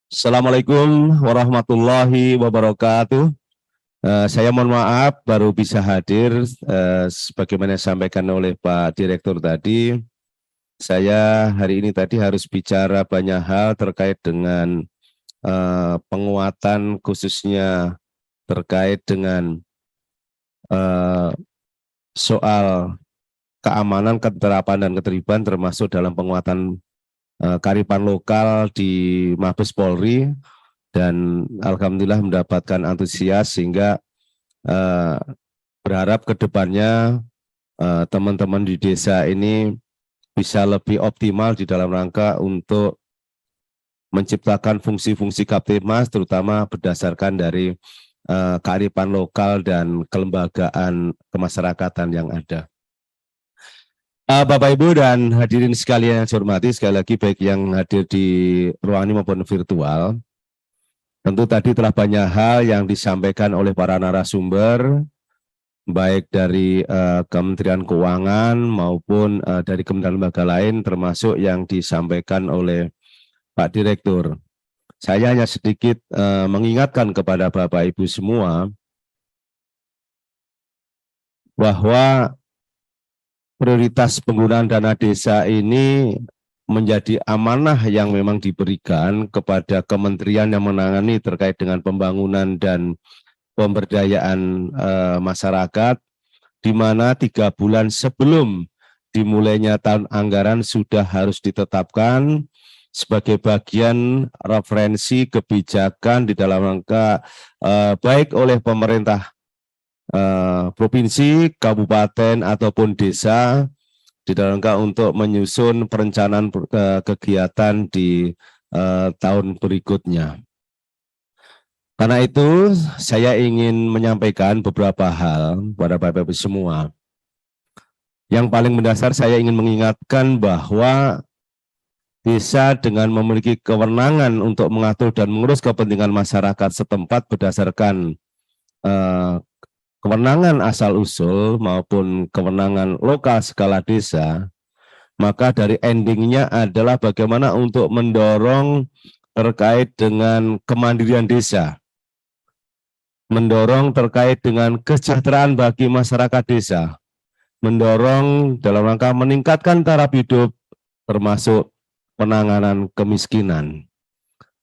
Assalamualaikum warahmatullahi wabarakatuh. Saya mohon maaf baru bisa hadir sebagaimana disampaikan oleh Pak Direktur tadi. Saya hari ini tadi harus bicara banyak hal terkait dengan penguatan khususnya terkait dengan eh, soal keamanan, keterapan dan ketertiban termasuk dalam penguatan kearifan lokal di Mabes Polri. Dan alhamdulillah mendapatkan antusias sehingga eh, berharap ke depannya teman-teman di desa ini bisa lebih optimal di dalam rangka untuk menciptakan fungsi-fungsi Kaptimas terutama berdasarkan dari kearifan lokal dan kelembagaan kemasyarakatan yang ada. Bapak Ibu dan hadirin sekalian yang saya hormati, sekali lagi baik yang hadir di ruang ini maupun virtual. Tentu tadi telah banyak hal yang disampaikan oleh para narasumber, baik dari Kementerian Keuangan maupun dari kementerian lembaga lain, termasuk yang disampaikan oleh Pak Direktur. Saya hanya sedikit mengingatkan kepada Bapak Ibu semua bahwa prioritas penggunaan dana desa ini menjadi amanah yang memang diberikan kepada kementerian yang menangani terkait dengan pembangunan dan pemberdayaan masyarakat, di mana 3 bulan sebelum dimulainya tahun anggaran sudah harus ditetapkan sebagai bagian referensi kebijakan di dalam rangka baik oleh pemerintah provinsi, kabupaten ataupun desa di dalam rangka untuk menyusun perencanaan kegiatan di tahun berikutnya. Karena itu saya ingin menyampaikan beberapa hal kepada Bapak-Ibu semua. Yang paling mendasar saya ingin mengingatkan bahwa desa dengan memiliki kewenangan untuk mengatur dan mengurus kepentingan masyarakat setempat berdasarkan kewenangan asal-usul maupun kewenangan lokal skala desa, maka dari endingnya adalah bagaimana untuk mendorong terkait dengan kemandirian desa, mendorong terkait dengan kesejahteraan bagi masyarakat desa, mendorong dalam rangka meningkatkan taraf hidup termasuk penanganan kemiskinan.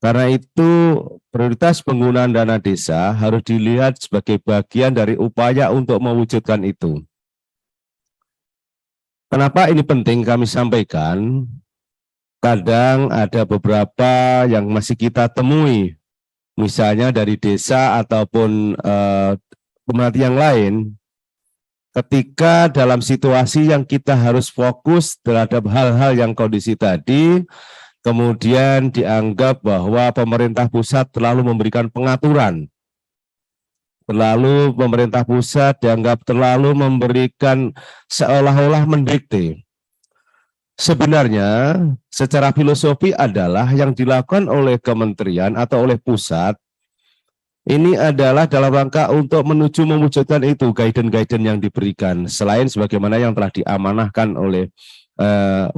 Karena itu prioritas penggunaan dana desa harus dilihat sebagai bagian dari upaya untuk mewujudkan itu. Kenapa ini penting kami sampaikan? Kadang ada beberapa yang masih kita temui, misalnya dari desa ataupun pemerhati yang lain, ketika dalam situasi yang kita harus fokus terhadap hal-hal yang kondisi tadi, kemudian dianggap bahwa pemerintah pusat terlalu memberikan pengaturan, terlalu pemerintah pusat dianggap terlalu memberikan seolah-olah mendikte. Sebenarnya secara filosofi adalah yang dilakukan oleh kementerian atau oleh pusat ini adalah dalam rangka untuk menuju mewujudkan itu guidance-guidance yang diberikan, selain sebagaimana yang telah diamanahkan oleh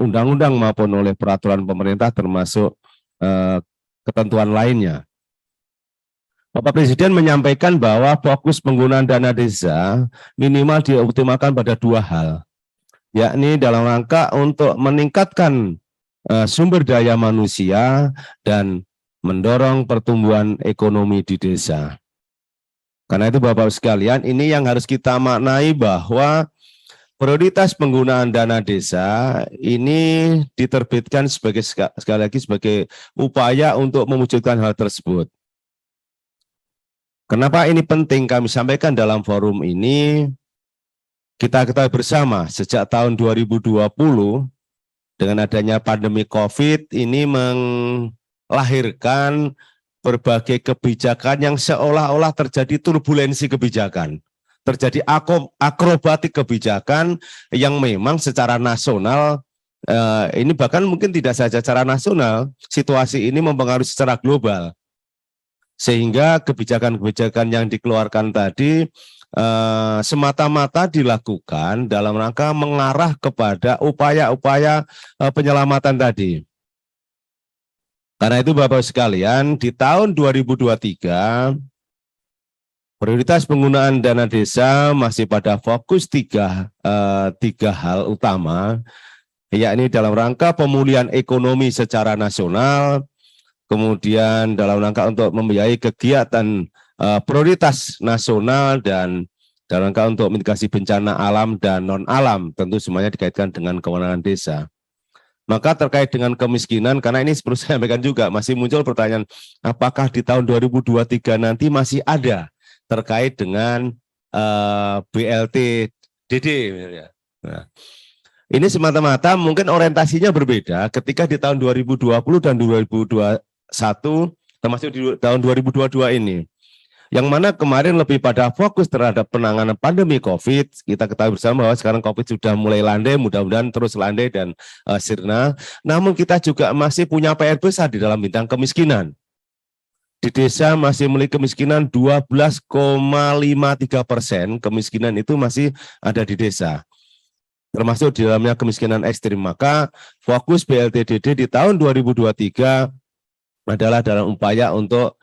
undang-undang maupun oleh peraturan pemerintah termasuk ketentuan lainnya. Bapak Presiden menyampaikan bahwa fokus penggunaan dana desa minimal dioptimalkan pada 2 hal, yakni dalam rangka untuk meningkatkan sumber daya manusia dan mendorong pertumbuhan ekonomi di desa. Karena itu Bapak sekalian, ini yang harus kita maknai bahwa prioritas penggunaan dana desa ini diterbitkan sebagai sekali lagi sebagai upaya untuk mewujudkan hal tersebut. Kenapa ini penting kami sampaikan dalam forum ini? Kita ketahui bersama sejak tahun 2020 dengan adanya pandemi COVID ini melahirkan berbagai kebijakan yang seolah-olah terjadi turbulensi kebijakan, terjadi akrobatik kebijakan yang memang secara nasional ini bahkan mungkin tidak saja secara nasional, situasi ini mempengaruhi secara global. Sehingga kebijakan-kebijakan yang dikeluarkan tadi semata-mata dilakukan dalam rangka mengarah kepada upaya-upaya penyelamatan tadi. Karena itu Bapak sekalian, di tahun 2023 prioritas penggunaan dana desa masih pada fokus tiga hal utama, yakni dalam rangka pemulihan ekonomi secara nasional, kemudian dalam rangka untuk membiayai kegiatan prioritas nasional, dan dalam rangka untuk mitigasi bencana alam dan non-alam, tentu semuanya dikaitkan dengan kewenangan desa. Maka terkait dengan kemiskinan, karena ini perlu saya sampaikan juga, masih muncul pertanyaan, apakah di tahun 2023 nanti masih ada terkait dengan BLT DD. Nah, ini semata-mata mungkin orientasinya berbeda ketika di tahun 2020 dan 2021, termasuk di tahun 2022 ini. Yang mana kemarin lebih pada fokus terhadap penanganan pandemi COVID. Kita ketahui bersama bahwa sekarang COVID sudah mulai landai, mudah-mudahan terus landai dan sirna. Namun kita juga masih punya PR besar di dalam bidang kemiskinan. Di desa masih memiliki kemiskinan 12,53%, kemiskinan itu masih ada di desa. Termasuk di dalamnya kemiskinan ekstrim. Maka fokus BLTDD di tahun 2023 adalah dalam upaya untuk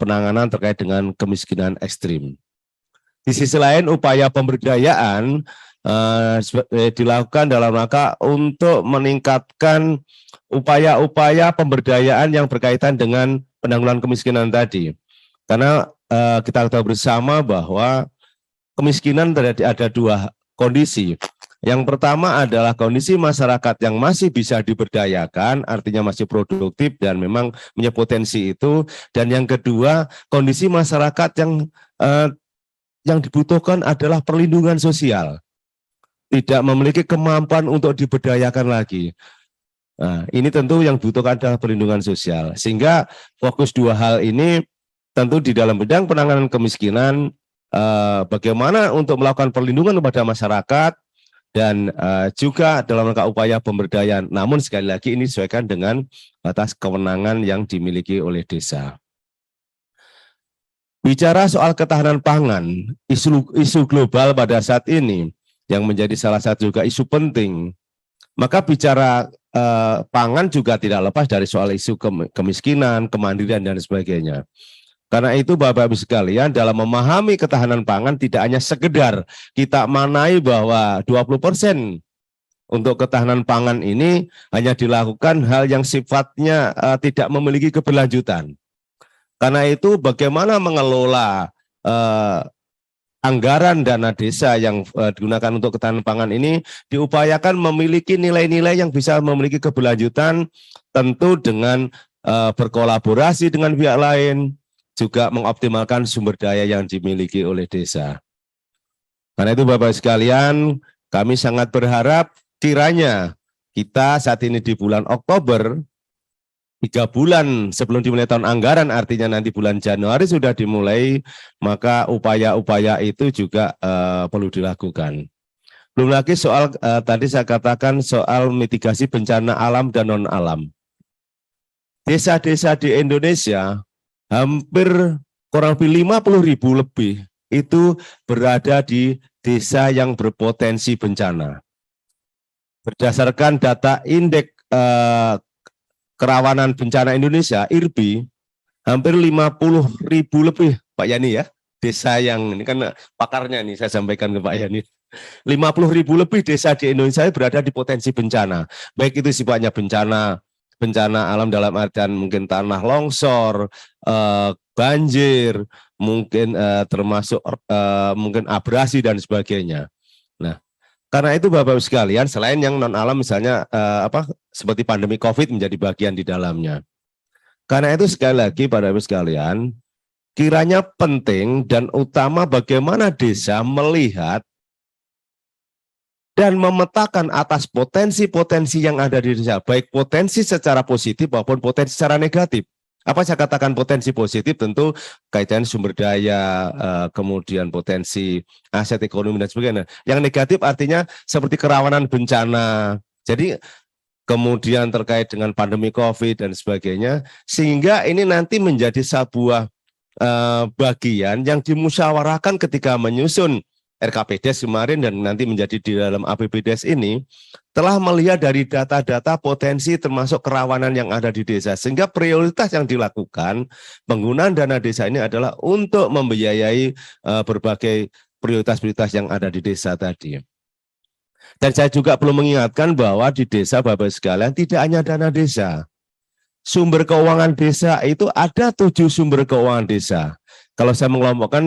penanganan terkait dengan kemiskinan ekstrim. Di sisi lain, upaya pemberdayaan dilakukan dalam rangka untuk meningkatkan upaya-upaya pemberdayaan yang berkaitan dengan penanggulangan kemiskinan tadi. Karena kita tahu bersama bahwa kemiskinan ada dua kondisi. Yang pertama adalah kondisi masyarakat yang masih bisa diberdayakan, artinya masih produktif dan memang punya potensi itu. Dan yang kedua, kondisi masyarakat yang dibutuhkan adalah perlindungan sosial, tidak memiliki kemampuan untuk diberdayakan lagi. Nah, ini tentu yang dibutuhkan adalah perlindungan sosial. Sehingga fokus dua hal ini tentu di dalam bidang penanganan kemiskinan, bagaimana untuk melakukan perlindungan kepada masyarakat, dan juga dalam rangka upaya pemberdayaan. Namun sekali lagi ini disesuaikan dengan batas kewenangan yang dimiliki oleh desa. Bicara soal ketahanan pangan, isu global pada saat ini yang menjadi salah satu juga isu penting, maka bicara pangan juga tidak lepas dari soal isu kemiskinan, kemandirian, dan sebagainya. Karena itu Bapak-Ibu sekalian, dalam memahami ketahanan pangan tidak hanya sekedar kita manai bahwa 20% untuk ketahanan pangan ini hanya dilakukan hal yang sifatnya tidak memiliki keberlanjutan. Karena itu bagaimana mengelola anggaran dana desa yang digunakan untuk ketahanan pangan ini diupayakan memiliki nilai-nilai yang bisa memiliki keberlanjutan, tentu dengan berkolaborasi dengan pihak lain, juga mengoptimalkan sumber daya yang dimiliki oleh desa. Karena itu Bapak sekalian, kami sangat berharap kiranya kita saat ini di bulan Oktober, 3 bulan sebelum dimulai tahun anggaran, artinya nanti bulan Januari sudah dimulai, maka upaya-upaya itu juga perlu dilakukan. Belum lagi soal tadi saya katakan soal mitigasi bencana alam dan non-alam. Desa-desa di Indonesia hampir kurang lebih 50.000 lebih itu berada di desa yang berpotensi bencana. Berdasarkan data Indeks Kerawanan Bencana Indonesia, IRBI, hampir 50.000 lebih, Pak Yani ya, desa yang, ini kan pakarnya nih saya sampaikan ke Pak Yani, 50.000 lebih desa di Indonesia berada di potensi bencana, baik itu sifatnya bencana alam dalam artian mungkin tanah longsor, banjir, mungkin termasuk mungkin abrasi dan sebagainya. Nah, karena itu Bapak-Ibu sekalian, selain yang non alam misalnya seperti pandemi COVID menjadi bagian di dalamnya. Karena itu sekali lagi Bapak-Ibu sekalian, kiranya penting dan utama bagaimana desa melihat dan memetakan atas potensi-potensi yang ada di desa, baik potensi secara positif maupun potensi secara negatif. Apa saya katakan potensi positif? Tentu kaitan sumber daya, kemudian potensi aset ekonomi dan sebagainya. Yang negatif artinya seperti kerawanan bencana. Jadi kemudian terkait dengan pandemi COVID dan sebagainya, sehingga ini nanti menjadi sebuah bagian yang dimusyawarahkan ketika menyusun RKPDes kemarin dan nanti menjadi di dalam APBDes ini telah melihat dari data-data potensi termasuk kerawanan yang ada di desa, sehingga prioritas yang dilakukan penggunaan dana desa ini adalah untuk membiayai berbagai prioritas-prioritas yang ada di desa tadi. Dan saya juga perlu mengingatkan bahwa di desa Bapak sekalian tidak hanya dana desa. Sumber keuangan desa itu ada 7 sumber keuangan desa. Kalau saya mengelompokkan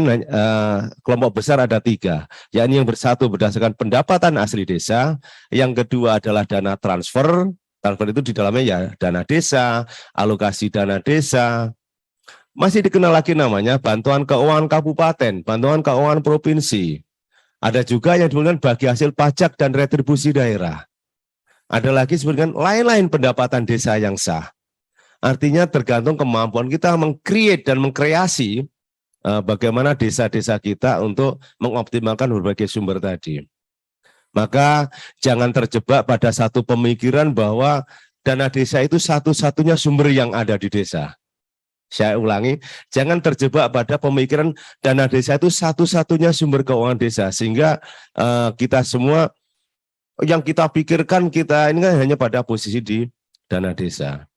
kelompok besar ada 3, yakni yang bersatu berdasarkan pendapatan asli desa, yang kedua adalah dana transfer itu di dalamnya ya dana desa, alokasi dana desa, masih dikenal lagi namanya bantuan keuangan kabupaten, bantuan keuangan provinsi, ada juga yang disebutkan bagi hasil pajak dan retribusi daerah, ada lagi disebutkan lain-lain pendapatan desa yang sah. Artinya tergantung kemampuan kita meng-create dan mengkreasi bagaimana desa-desa kita untuk mengoptimalkan berbagai sumber tadi. Maka jangan terjebak pada satu pemikiran bahwa dana desa itu satu-satunya sumber yang ada di desa. Saya ulangi, jangan terjebak pada pemikiran dana desa itu satu-satunya sumber keuangan desa, sehingga kita semua yang kita pikirkan kita ini kan hanya pada posisi di dana desa.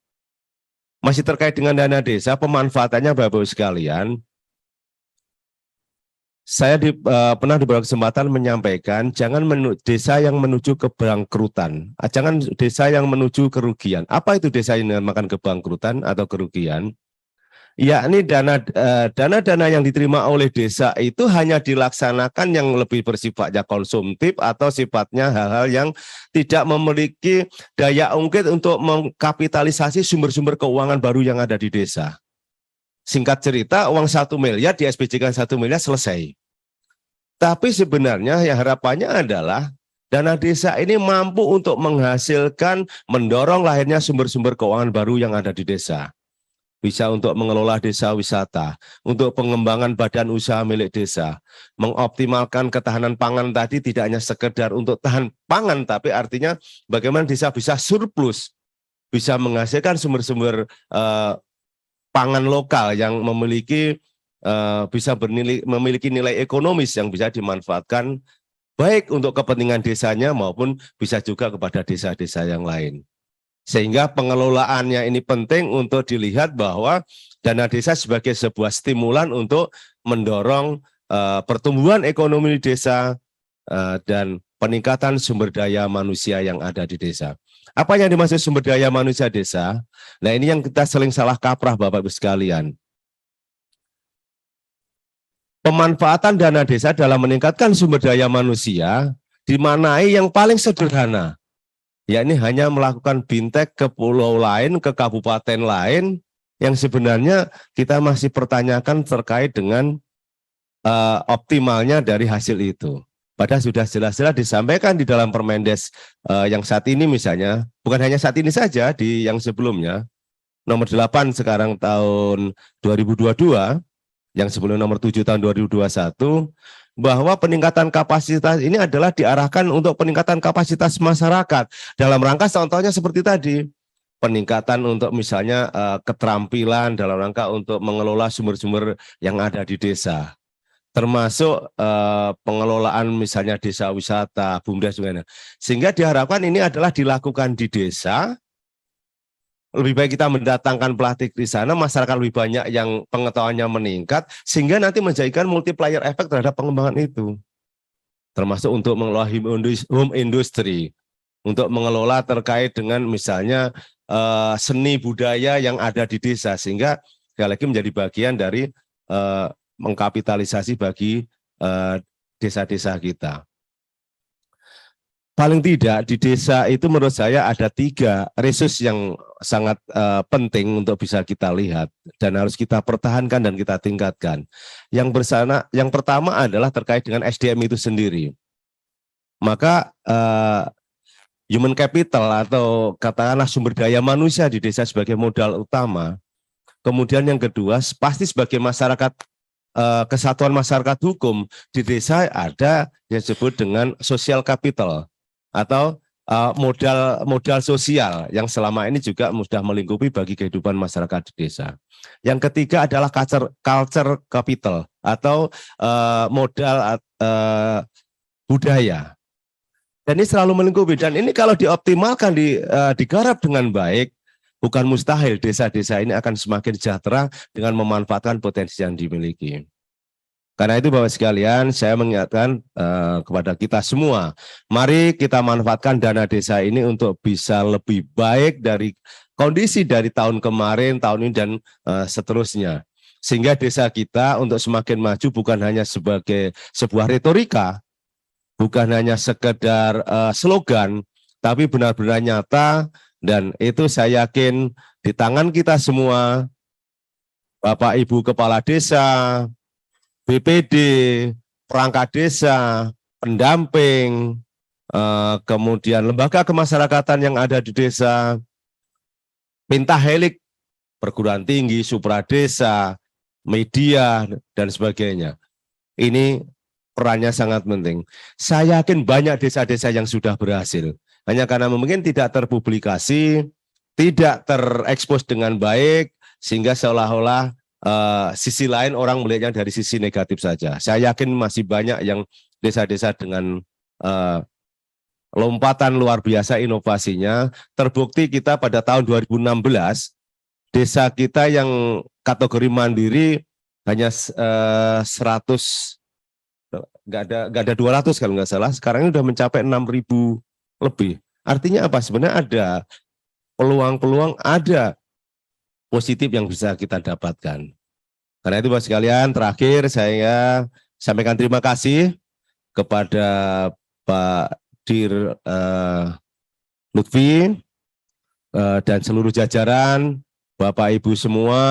Masih terkait dengan dana desa, pemanfaatannya Bapak-Ibu sekalian, saya pernah diberi kesempatan menyampaikan, jangan desa yang menuju kebangkrutan, jangan desa yang menuju kerugian. Apa itu desa yang dinamakan kebangkrutan atau kerugian? Yakni dana-dana yang diterima oleh desa itu hanya dilaksanakan yang lebih bersifatnya konsumtif atau sifatnya hal-hal yang tidak memiliki daya ungkit untuk mengkapitalisasi sumber-sumber keuangan baru yang ada di desa. Singkat cerita, uang 1 miliar di SPJK 1 miliar selesai. Tapi sebenarnya ya harapannya adalah dana desa ini mampu untuk menghasilkan, mendorong lahirnya sumber-sumber keuangan baru yang ada di desa. Bisa untuk mengelola desa wisata, untuk pengembangan badan usaha milik desa, mengoptimalkan ketahanan pangan tadi tidak hanya sekedar untuk tahan pangan, tapi artinya bagaimana desa bisa surplus, bisa menghasilkan sumber-sumber pangan lokal yang bisa memiliki nilai ekonomis yang bisa dimanfaatkan baik untuk kepentingan desanya maupun bisa juga kepada desa-desa yang lain. Sehingga pengelolaannya ini penting untuk dilihat bahwa dana desa sebagai sebuah stimulan untuk mendorong pertumbuhan ekonomi di desa dan peningkatan sumber daya manusia yang ada di desa. Apa yang dimaksud sumber daya manusia desa? Nah, ini yang kita sering salah kaprah Bapak-Ibu sekalian. Pemanfaatan dana desa dalam meningkatkan sumber daya manusia dimaknai yang paling sederhana, yakni hanya melakukan bintek ke pulau lain, ke kabupaten lain, yang sebenarnya kita masih pertanyakan terkait dengan optimalnya dari hasil itu. Padahal sudah jelas-jelas disampaikan di dalam Permendes yang saat ini misalnya, bukan hanya saat ini saja, di yang sebelumnya, nomor 8 sekarang tahun 2022, yang sebelum nomor 7 tahun 2021, bahwa peningkatan kapasitas ini adalah diarahkan untuk peningkatan kapasitas masyarakat. Dalam rangka contohnya seperti tadi, peningkatan untuk misalnya keterampilan dalam rangka untuk mengelola sumber-sumber yang ada di desa. Termasuk pengelolaan misalnya desa wisata, BUMDes, sehingga diharapkan ini adalah dilakukan di desa. Lebih baik kita mendatangkan pelatih di sana, masyarakat lebih banyak yang pengetahuannya meningkat, sehingga nanti menjadikan multiplier efek terhadap pengembangan itu. Termasuk untuk mengelola home industry, untuk mengelola terkait dengan misalnya seni budaya yang ada di desa, sehingga sekali lagi menjadi bagian dari mengkapitalisasi bagi desa-desa kita. Paling tidak di desa itu menurut saya ada 3 resource yang sangat penting untuk bisa kita lihat dan harus kita pertahankan dan kita tingkatkan. Yang pertama adalah terkait dengan SDM itu sendiri. Maka human capital atau katakanlah sumber daya manusia di desa sebagai modal utama. Kemudian yang kedua, pasti sebagai masyarakat kesatuan masyarakat hukum di desa ada yang disebut dengan social capital atau modal sosial yang selama ini juga sudah melingkupi bagi kehidupan masyarakat di desa. Yang ketiga adalah culture capital atau modal budaya. Dan ini selalu melingkupi, dan ini kalau dioptimalkan, digarap dengan baik, bukan mustahil desa-desa ini akan semakin sejahtera dengan memanfaatkan potensi yang dimiliki. Karena itu Bapak sekalian, saya mengingatkan kepada kita semua, mari kita manfaatkan dana desa ini untuk bisa lebih baik dari kondisi dari tahun kemarin, tahun ini, dan seterusnya. Sehingga desa kita untuk semakin maju bukan hanya sebagai sebuah retorika, bukan hanya sekedar slogan, tapi benar-benar nyata, dan itu saya yakin di tangan kita semua, Bapak Ibu Kepala Desa, BPD, perangkat desa, pendamping, kemudian lembaga kemasyarakatan yang ada di desa, pentahelik, perguruan tinggi, supradesa, media, dan sebagainya. Ini perannya sangat penting. Saya yakin banyak desa-desa yang sudah berhasil. Hanya karena mungkin tidak terpublikasi, tidak terekspos dengan baik, sehingga seolah-olah sisi lain orang melihatnya dari sisi negatif saja. Saya yakin masih banyak yang desa-desa dengan lompatan luar biasa inovasinya. Terbukti kita pada tahun 2016, desa kita yang kategori mandiri hanya 100, nggak ada 200 kalau nggak salah. Sekarang ini sudah mencapai 6.000 lebih. Artinya apa? Sebenarnya ada peluang-peluang, ada positif yang bisa kita dapatkan. Karena itu Bapak sekalian, terakhir saya sampaikan terima kasih kepada Pak Dir Lutfi dan seluruh jajaran, Bapak Ibu semua,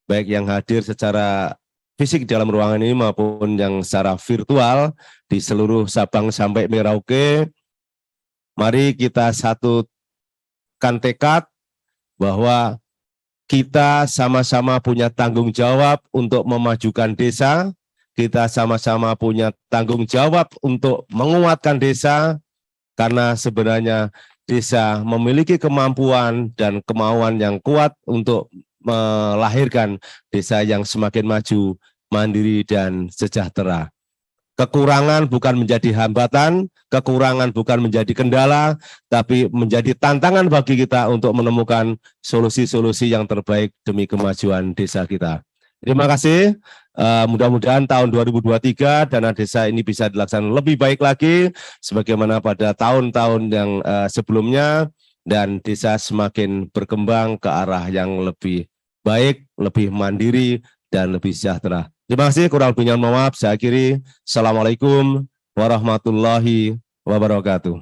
baik yang hadir secara fisik dalam ruangan ini maupun yang secara virtual di seluruh Sabang sampai Merauke. Mari kita satukan tekad bahwa kita sama-sama punya tanggung jawab untuk memajukan desa, kita sama-sama punya tanggung jawab untuk menguatkan desa, karena sebenarnya desa memiliki kemampuan dan kemauan yang kuat untuk melahirkan desa yang semakin maju, mandiri, dan sejahtera. Kekurangan bukan menjadi hambatan, kekurangan bukan menjadi kendala, tapi menjadi tantangan bagi kita untuk menemukan solusi-solusi yang terbaik demi kemajuan desa kita. Terima kasih. Mudah-mudahan tahun 2023 dana desa ini bisa dilaksanakan lebih baik lagi, sebagaimana pada tahun-tahun yang sebelumnya, dan desa semakin berkembang ke arah yang lebih baik, lebih mandiri, dan lebih sejahtera. Terima kasih, kurang lebihnya mohon maaf. Saya akhiri. Assalamualaikum warahmatullahi wabarakatuh.